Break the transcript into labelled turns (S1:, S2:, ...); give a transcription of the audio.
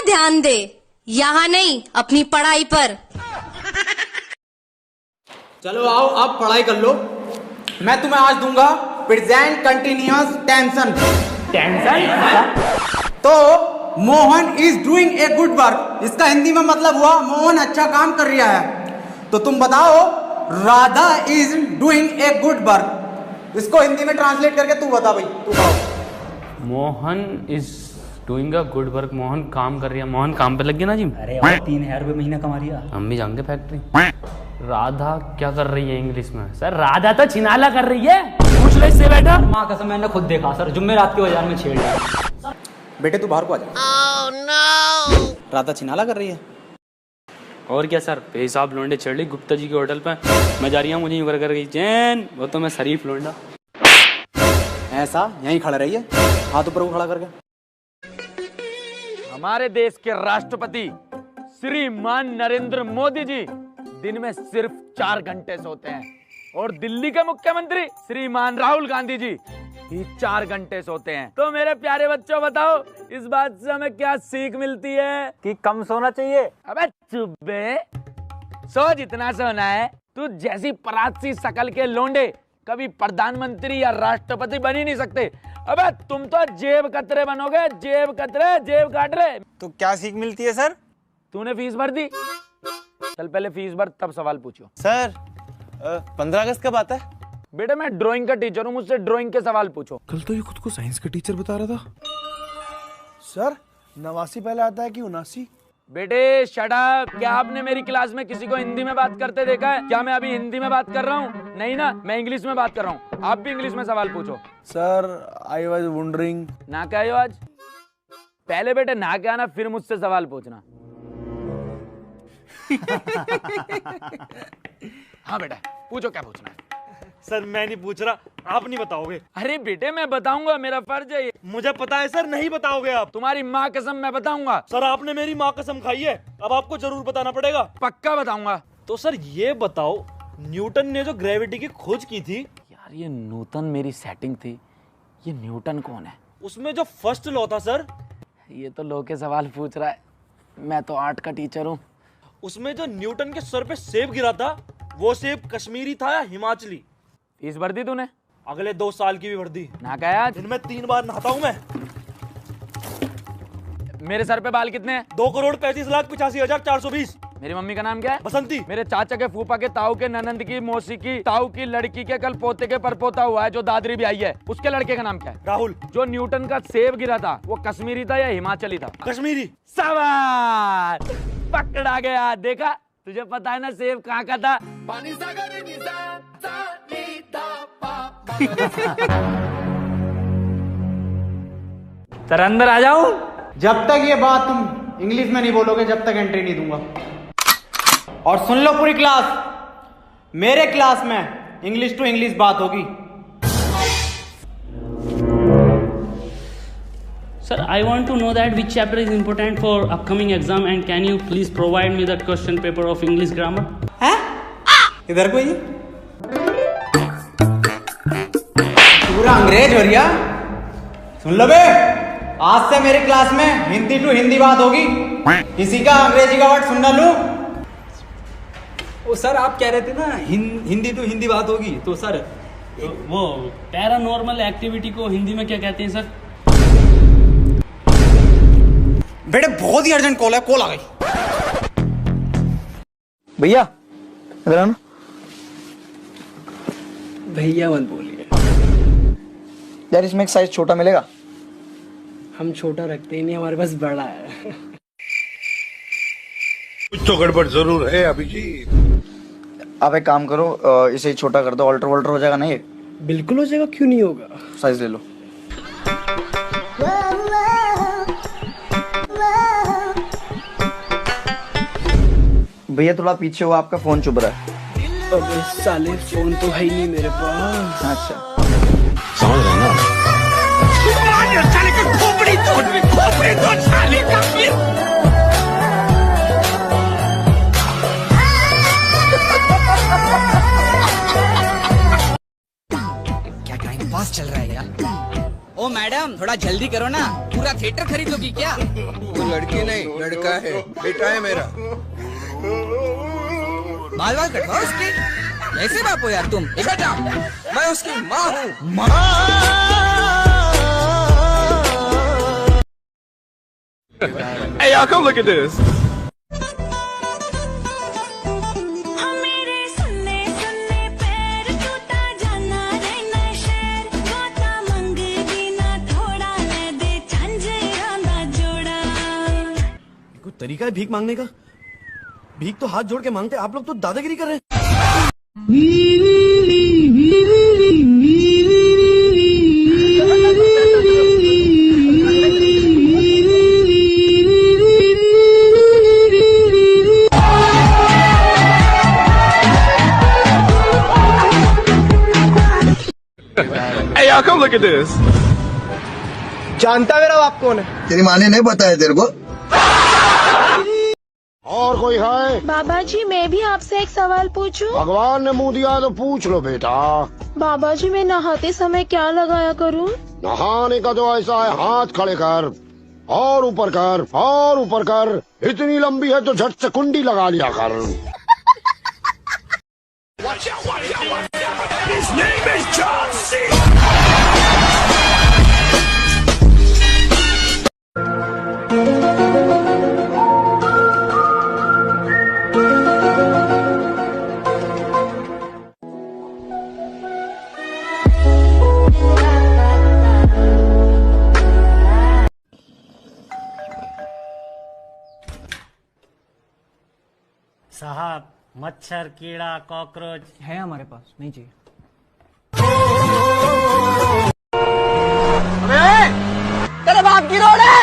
S1: ध्यान दे, यहाँ नहीं अपनी पढ़ाई पर।
S2: चलो आओ अब पढ़ाई कर लो। मैं तुम्हें आज दूंगा प्रेजेंट कंटिन्यूअस टेंशन। तो Mohan is doing a good work, इसका हिंदी में मतलब हुआ मोहन अच्छा काम कर रहा है। तो तुम बताओ Radha is doing a good work, इसको हिंदी में ट्रांसलेट करके तू बता भाई, तू बताओ।
S3: Mohan is doing a good work, Mohan काम कर रही है। मोहन काम पे लग गया ना जी।
S4: अरे और 3,000 रुपये महीना कमा रही है।
S3: हम भी जाएंगे फैक्ट्री। राधा क्या कर रही है इंग्लिश में? सर राधा तो छिनाला कर रही है, पूछ लो इससे बेटा।
S4: माँ कसम मैंने खुद देखा सर, जुम्मेरात के बाजार में छेड़ लिया।
S2: बेटे तू बाहर को आ जा।
S1: Oh, no!
S2: राधा छिनाला कर रही है।
S3: और क्या सर, पेशाब लौंडे चढ़ ली गुप्ता जी के होटल पे। मैं जा रही हूँ, मुझे यूं कर गई चैन, वो तो मैं शरीफ लौंडा।
S2: ऐसा यहीं खड़ा रही है, हाथ ऊपर को खड़ा करके।
S5: हमारे देश के राष्ट्रपति श्रीमान नरेंद्र मोदी जी दिन में सिर्फ 4 घंटे सोते हैं, और दिल्ली के मुख्यमंत्री श्रीमान राहुल गांधी जी ही 4 घंटे सोते हैं। तो मेरे प्यारे बच्चों बताओ, इस बात से हमें क्या सीख मिलती है?
S4: कि कम सोना चाहिए।
S5: अबे चुप बे, सो जितना सोना है। तू जैसी परासी शकल के लोंडे कभी प्रधानमंत्री या राष्ट्रपति बन ही नहीं सकते। अबे तुम तो जेब कतरे बनोगे, जेब कतरे, जेब काट रहे।
S6: तो क्या सीख मिलती है सर?
S5: तूने फीस भर दी? चल पहले फीस भर तब सवाल पूछो।
S6: सर 15 अगस्त कब आता है?
S5: बेटे मैं ड्राइंग का टीचर हूँ, मुझसे ड्राइंग के सवाल पूछो।
S7: कल तो ये खुद को साइंस का टीचर बता रहा था।
S8: सर 89 पहले आता है कि 79?
S5: बेटे शट अप। क्या आपने मेरी क्लास में किसी को हिंदी में बात करते देखा है? क्या मैं अभी हिंदी में बात कर रहा हूँ? नहीं ना, मैं इंग्लिश में बात कर रहा हूँ। आप भी इंग्लिश में सवाल पूछो।
S8: Sir I was wondering.
S5: ना क्या आयो आज? पहले बेटे ना क्या आना, फिर मुझसे सवाल पूछना। हाँ बेटा पूछो, क्या पूछना है?
S6: सर मैं नहीं पूछ रहा, आप नहीं बताओगे।
S5: अरे बेटे मैं बताऊंगा, मेरा फर्ज है ये।
S6: मुझे पता है सर, नहीं बताओगे आप।
S5: तुम्हारी माँ कसम मैं बताऊंगा।
S6: सर आपने मेरी माँ कसम खाई है, अब आपको जरूर बताना पड़ेगा।
S5: पक्का बताऊंगा।
S6: तो सर ये बताओ, न्यूटन ने जो ग्रेविटी की खोज की थी।
S5: यार ये न्यूटन मेरी सेटिंग थी, ये न्यूटन कौन है?
S6: उसमें जो फर्स्ट लॉ था सर।
S5: ये तो लॉ के सवाल पूछ रहा है, मैं तो आर्ट का टीचर हूँ।
S6: उसमें जो न्यूटन के सर पे सेब गिरा था, वो सेब कश्मीरी था या हिमाचली?
S5: फीस भर दी तूने?
S6: अगले 2 साल की भी भर दी।
S5: ना क्या आज?
S6: दिन में 3 बार नहाता हूँ मैं।
S5: मेरे सर पे बाल कितने हैं?
S6: 2,35,85,420।
S5: मेरी मम्मी का नाम क्या है?
S6: बसंती।
S5: मेरे चाचा के फूफा के ताऊ के ननंद की मौसी की ताऊ की लड़की के कल पोते के परपोता हुआ है, जो दादरी भी आई है, उसके लड़के का नाम क्या है?
S6: राहुल।
S5: जो न्यूटन का सेब गिरा था वो कश्मीरी था या हिमाचली था?
S6: कश्मीरी।
S5: सवाल पकड़ा गया। देखा, तुझे पता है ना सेब कहाँ का था? सर अंदर आ जाऊं?
S2: जब तक ये बात तुम इंग्लिश में नहीं बोलोगे, जब तक एंट्री नहीं दूंगा। और सुन लो पूरी क्लास, मेरे क्लास में इंग्लिश टू इंग्लिश बात होगी।
S9: Sir, I want to know that which chapter is important for upcoming exam, and can you please provide me that question paper of English grammar?
S2: हैं? इधर कोई पूरा अंग्रेज हो रिया। सुन लो बे, आज से मेरी क्लास में हिंदी टू हिंदी बात होगी। किसी का अंग्रेजी का वर्ड सुन ना लूं।
S4: ओ सर आप कह रहे थे ना हिंदी तो हिंदी बात होगी, तो सर
S9: वो पैरानॉर्मल एक्टिविटी को हिंदी में क्या कहते हैं सर?
S2: बेटे बहुत ही अर्जेंट कॉल है, कॉल आ गई।
S8: भैया इधर आना।
S10: भैया मत बोलिए
S8: यार, इसमें एक साइज छोटा मिलेगा?
S10: हम छोटा रखते ही नहीं, हमारे पास बड़ा है।
S7: कुछ तो गड़बड़ जरूर है अभिजीत।
S8: आप एक काम करो, इसे छोटा कर दो, ऑल्टर वॉल्टर हो जाएगा ना ये?
S10: बिल्कुल हो जाएगा, क्यों नहीं होगा।
S8: साइज ले लो। भैया थोड़ा पीछे हो, आपका फोन चुभ रहा है।
S10: अबे साले फोन तो है ही नहीं मेरे पास।
S8: अच्छा
S7: समझ रहे ना?
S11: क्या टाइम पास चल रहा है यार। ओ मैडम,
S10: थोड़ा जल्दी करो ना, पूरा थिएटर खरीद लोगी क्या?
S7: वो लड़की नहीं, लड़का है, बेटा है मेरा।
S10: बाल बाल कटवाओ उसके। कैसे बाप हो यार तुम? बेटा, मैं उसकी माँ हूँ।
S5: Hey, y'all, come look at this.
S10: कोई तरीका है भीख मांगने का? भीख तो हाथ जोड़ के मांगते, आप लोग तो दादागिरी कर रहे हैं।
S5: Hey, y'all, come look at this.
S8: जानता मेरा बाप कौन है?
S7: तेरी माँ ने नहीं बताया तेरे को? और कोई है?
S11: बाबा जी, मैं भी आपसे एक सवाल पूछूं?
S7: भगवान ने मुंह दिया तो पूछ लो बेटा।
S11: बाबा जी, मैं नहाते समय क्या लगाया करूं?
S7: नहाने का तो ऐसा है, हाथ खड़े कर और ऊपर कर और ऊपर कर। इतनी लंबी है तो झट से कुंडी लगा लिया कर।
S10: साहब, मच्छर, कीड़ा, कॉकरोच है हमारे पास, नहीं चाहिए।
S8: तेरे बाप की रोड है।